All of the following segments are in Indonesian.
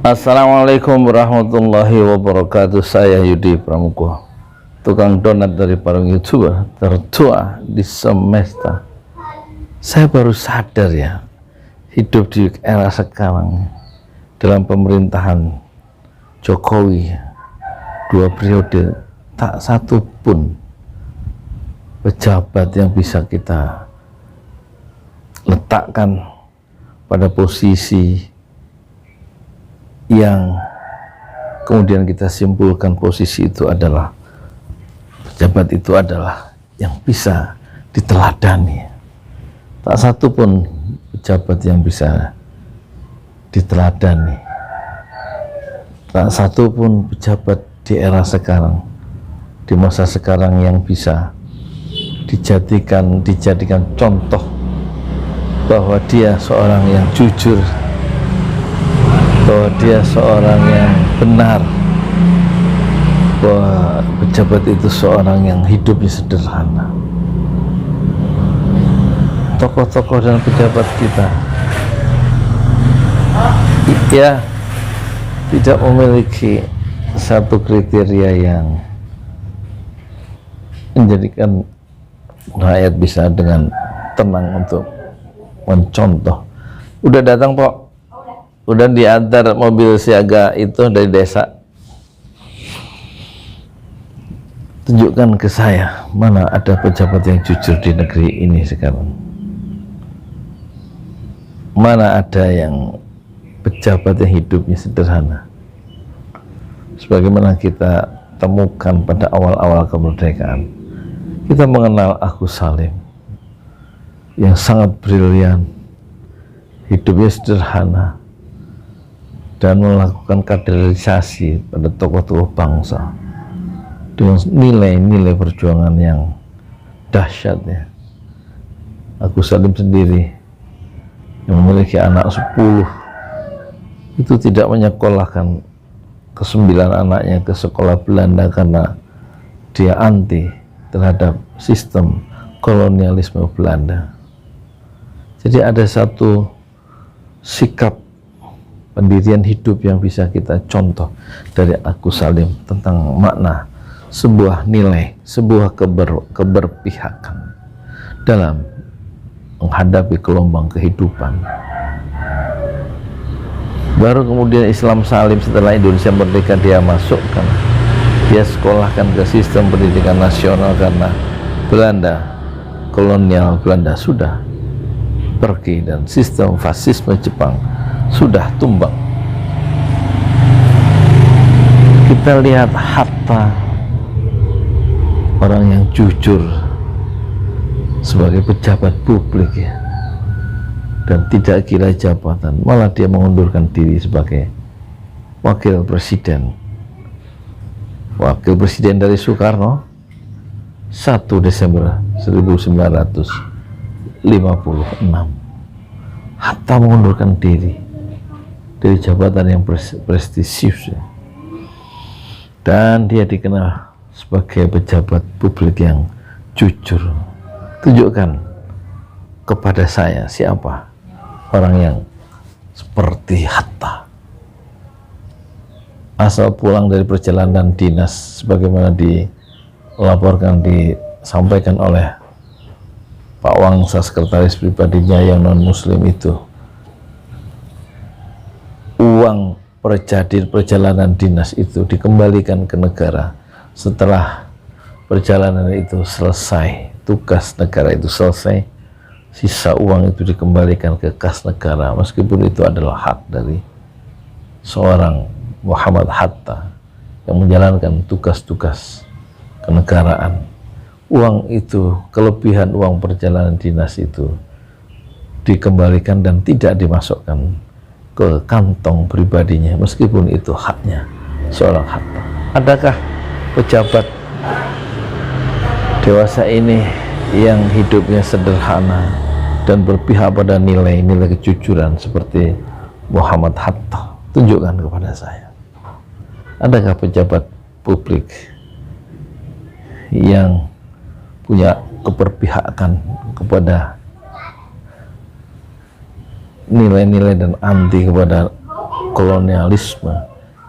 Assalamualaikum warahmatullahi wabarakatuh. Saya Yudi Pramuko, tukang donat dari Parung YouTuber tertua di semesta. Saya baru sadar ya, hidup di era sekarang dalam pemerintahan Jokowi 2 periode, tak satu pun pejabat yang bisa kita letakkan pada posisi yang kemudian kita simpulkan posisi itu adalah pejabat itu adalah yang bisa diteladani. Tak satu pun pejabat yang bisa diteladani, tak satu pun pejabat di era sekarang, di masa sekarang yang bisa dijadikan contoh bahwa dia seorang yang jujur, bahwa dia seorang yang benar, bahwa pejabat itu seorang yang hidupnya sederhana. Tokoh-tokoh dan pejabat kita ya tidak memiliki satu kriteria yang menjadikan rakyat bisa dengan tenang untuk mencontoh. Udah datang, Pok? Udah diantar mobil siaga itu dari desa. Tunjukkan ke saya mana ada pejabat yang jujur di negeri ini sekarang. Mana ada yang pejabat yang hidupnya sederhana sebagaimana kita temukan pada awal-awal kemerdekaan. Kita mengenal Agus Salim yang sangat brilian, hidupnya sederhana, dan melakukan kaderisasi pada tokoh-tokoh bangsa dengan nilai-nilai perjuangan yang dahsyat ya. Agus Salim sendiri yang memiliki anak 10 itu tidak menyekolahkan ke-9 anaknya ke sekolah Belanda karena dia anti terhadap sistem kolonialisme Belanda. Jadi ada satu sikap pendirian hidup yang bisa kita contoh dari Agus Salim tentang makna sebuah nilai, sebuah keberpihakan dalam menghadapi gelombang kehidupan. Baru kemudian Islam Salim setelah Indonesia merdeka dia masukkan, dia sekolahkan ke sistem pendidikan nasional karena Belanda, kolonial Belanda sudah pergi dan sistem fasisme Jepang sudah tumbang. Kita lihat Hatta, orang yang jujur sebagai pejabat publik ya, dan tidak kira jabatan, malah dia mengundurkan diri sebagai wakil presiden dari Soekarno 1 Desember 1956. Hatta mengundurkan diri dari jabatan yang prestisius ya. Dan dia dikenal sebagai pejabat publik yang jujur. Tunjukkan kepada saya siapa orang yang seperti Hatta. Asal pulang dari perjalanan dinas sebagaimana dilaporkan, disampaikan oleh Pak Wangsa, sekretaris pribadinya yang non muslim itu, uang perjalanan dinas itu dikembalikan ke negara setelah perjalanan itu selesai, tugas negara itu selesai, sisa uang itu dikembalikan ke kas negara, meskipun itu adalah hak dari seorang Muhammad Hatta yang menjalankan tugas-tugas kenegaraan. Uang itu, kelebihan uang perjalanan dinas itu dikembalikan dan tidak dimasukkan ke kantong pribadinya, meskipun itu haknya seorang Hatta. Adakah pejabat dewasa ini yang hidupnya sederhana dan berpihak pada nilai-nilai kejujuran seperti Muhammad Hatta? Tunjukkan kepada saya. Adakah pejabat publik yang punya keberpihakan kepada nilai-nilai dan anti kepada kolonialisme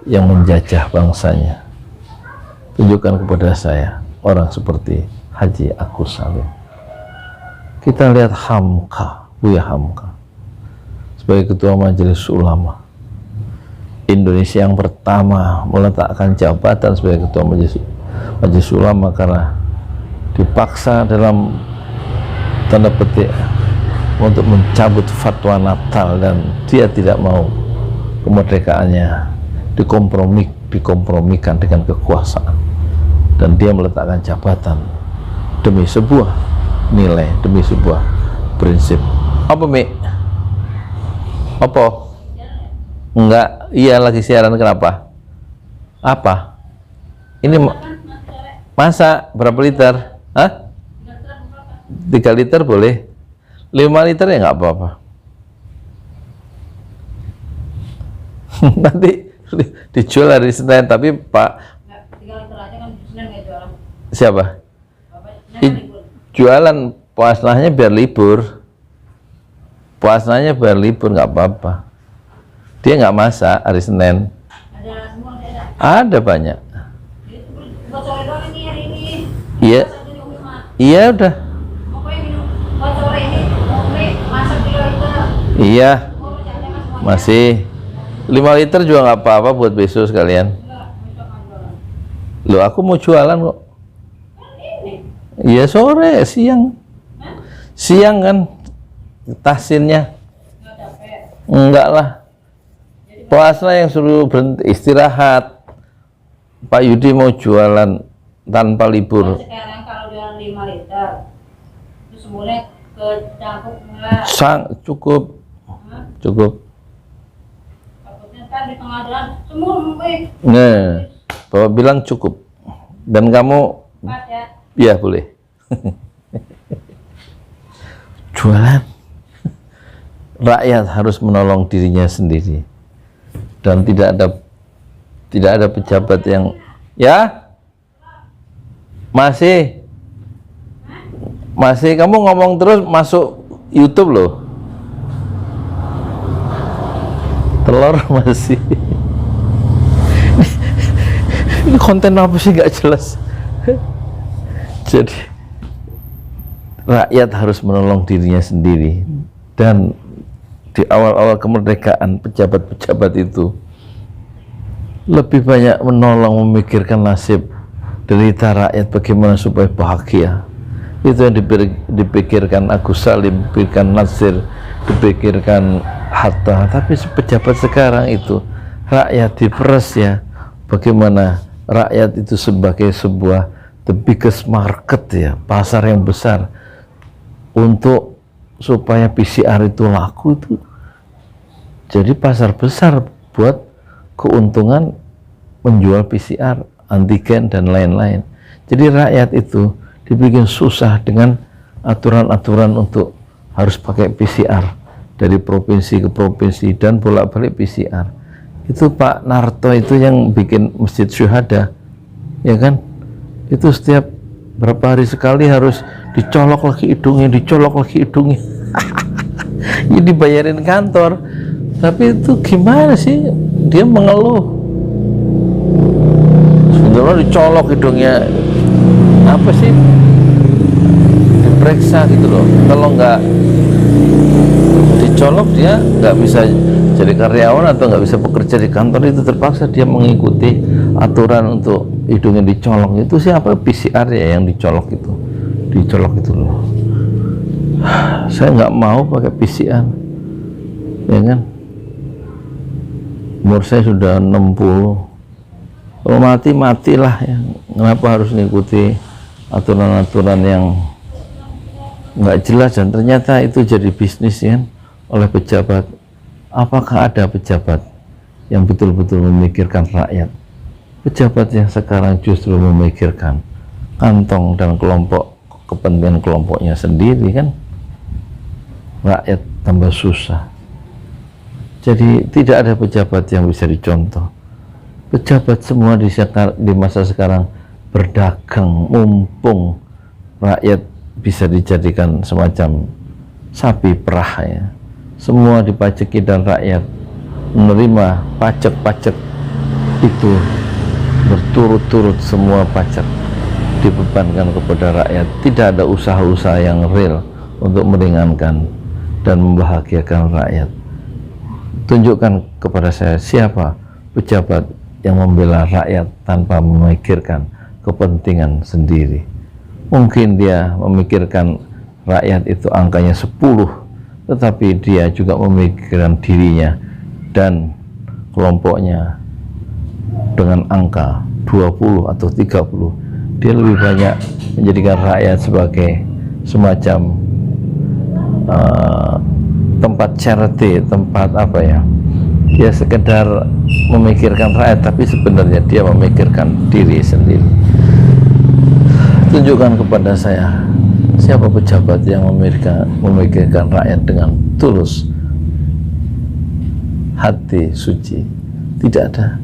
yang menjajah bangsanya. Tunjukkan kepada saya orang seperti Haji Agus Salim. Kita lihat Hamka, Buya Hamka sebagai ketua Majelis Ulama Indonesia yang pertama meletakkan jabatan sebagai ketua Majelis Ulama karena dipaksa dalam tanda petik untuk mencabut fatwa Natal, dan dia tidak mau kemerdekaannya dikompromikan dengan kekuasaan, dan dia meletakkan jabatan demi sebuah nilai, demi sebuah prinsip. Apa Mi? Apa? Enggak, iya lagi siaran. Kenapa? Apa? Ini masak berapa liter? Hah? 3 liter boleh, 5 liter ya nggak apa-apa. Nanti dijual hari Senin, tapi Pak 3 liter aja kan Senin nggak jualan. Siapa? Jualan puasanya biar libur. Puasanya biar libur nggak apa-apa. Dia nggak masak hari Senin. Ada semua, Ada banyak. buat sore doang ini hari ini. Iya. Iya udah. Pokoknya minum buat sore ini masak 3 liter. Iya. Masih 5 liter juga nggak apa-apa buat besok sekalian. Loh, aku mau jualan kok. Iya sore, siang. Siang kan tahsinnya. Enggak lah. Puasa yang suruh berhenti istirahat. Pak Yudi mau jualan tanpa libur. Sekarang kalau jualan 5 liter, itu semuanya kecampur enggak? Cukup. Cukup. Takutnya kan di tengah jalan semua Nah, Bapak bilang cukup. Dan kamu pas ya. ya boleh. Jualan. Rakyat harus menolong dirinya sendiri. Dan tidak ada pejabat yang ya masih kamu ngomong terus masuk YouTube loh. Telur masih. Ini konten apa sih nggak jelas. Jadi rakyat harus menolong dirinya sendiri, dan di awal-awal kemerdekaan pejabat-pejabat itu lebih banyak menolong, memikirkan nasib derita rakyat, bagaimana supaya bahagia. Itu yang dipikirkan Agus Salim, dipikirkan Nasir, dipikirkan Hatta. Tapi pejabat sekarang itu rakyat diperes ya, bagaimana rakyat itu sebagai sebuah the biggest market ya, pasar yang besar untuk supaya PCR itu laku, itu jadi pasar besar buat keuntungan menjual PCR, antigen dan lain-lain. Jadi rakyat itu dibikin susah dengan aturan-aturan untuk harus pakai PCR dari provinsi ke provinsi dan bolak-balik PCR. Itu Pak Narto itu yang bikin Masjid Syuhada, ya kan? Itu setiap berapa hari sekali harus dicolok lagi hidungnya, dicolok lagi hidungnya. Ini dibayarin kantor, tapi itu gimana sih? Dia mengeluh. Sebenarnya dicolok hidungnya, apa sih? Diperiksa gitu loh. Kalau nggak dicolok dia nggak bisa jadi karyawan atau nggak bisa bekerja di kantor, itu terpaksa dia mengikuti aturan untuk hidungnya dicolok. Itu siapa? PCR ya yang dicolok itu loh. Saya nggak mau pakai PCR, ya kan? Umur saya sudah 60. Kalau matilah ya. Kenapa harus mengikuti aturan-aturan yang nggak jelas, dan ternyata itu jadi bisnis ya oleh pejabat. Apakah ada pejabat yang betul-betul memikirkan rakyat? Pejabat yang sekarang justru memikirkan kantong dan kelompok, kepentingan kelompoknya sendiri kan. Rakyat tambah susah. Jadi tidak ada pejabat yang bisa dicontoh. Pejabat semua di masa sekarang berdagang, mumpung rakyat bisa dijadikan semacam sapi perah ya. Semua dipajaki dan rakyat menerima pajak-pajak itu berturut-turut, semua pajak dibebankan kepada rakyat. Tidak ada usaha-usaha yang real untuk meringankan dan membahagiakan rakyat. Tunjukkan kepada saya siapa pejabat yang membela rakyat tanpa memikirkan kepentingan sendiri. Mungkin dia memikirkan rakyat itu angkanya 10, tetapi dia juga memikirkan dirinya dan kelompoknya dengan angka 20 atau 30. Dia lebih banyak menjadikan rakyat sebagai semacam tempat charity, tempat apa ya, dia sekedar memikirkan rakyat, tapi sebenarnya dia memikirkan diri sendiri. Tunjukkan kepada saya siapa pejabat yang memikirkan rakyat dengan tulus, hati suci. Tidak ada.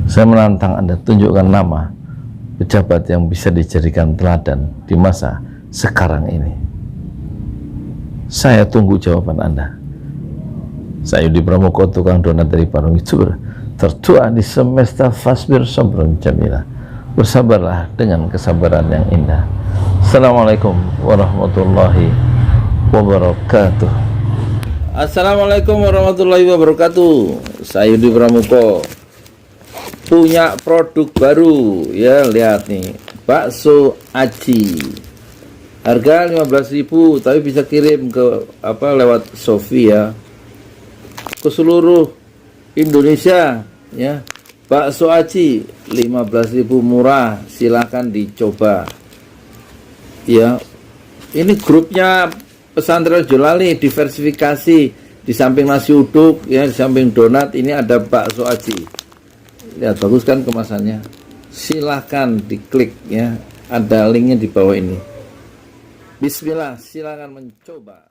Saya menantang Anda, tunjukkan nama pejabat yang bisa dijadikan teladan di masa sekarang ini. Saya tunggu jawaban Anda. Saya Yudi Pramoko, tukang donat dari Parung YouTuber tertua di semesta Fasbir Sabrun Jamila. Bersabarlah dengan kesabaran yang indah. Assalamualaikum warahmatullahi wabarakatuh. Assalamualaikum warahmatullahi wabarakatuh. Saya Yudi Pramoko punya produk baru ya, lihat nih, bakso aci. Harga 15.000, tapi bisa kirim ke lewat Shopee ya, ke seluruh Indonesia ya. Bakso aci 15.000, murah, silahkan dicoba ya. Ini grupnya Pesantren Jolali, diversifikasi. Di samping nasi uduk ya, di samping donat, ini ada bakso aci. Lihat, bagus kan kemasannya. Silahkan diklik ya, ada linknya di bawah ini. Bismillah, silahkan mencoba.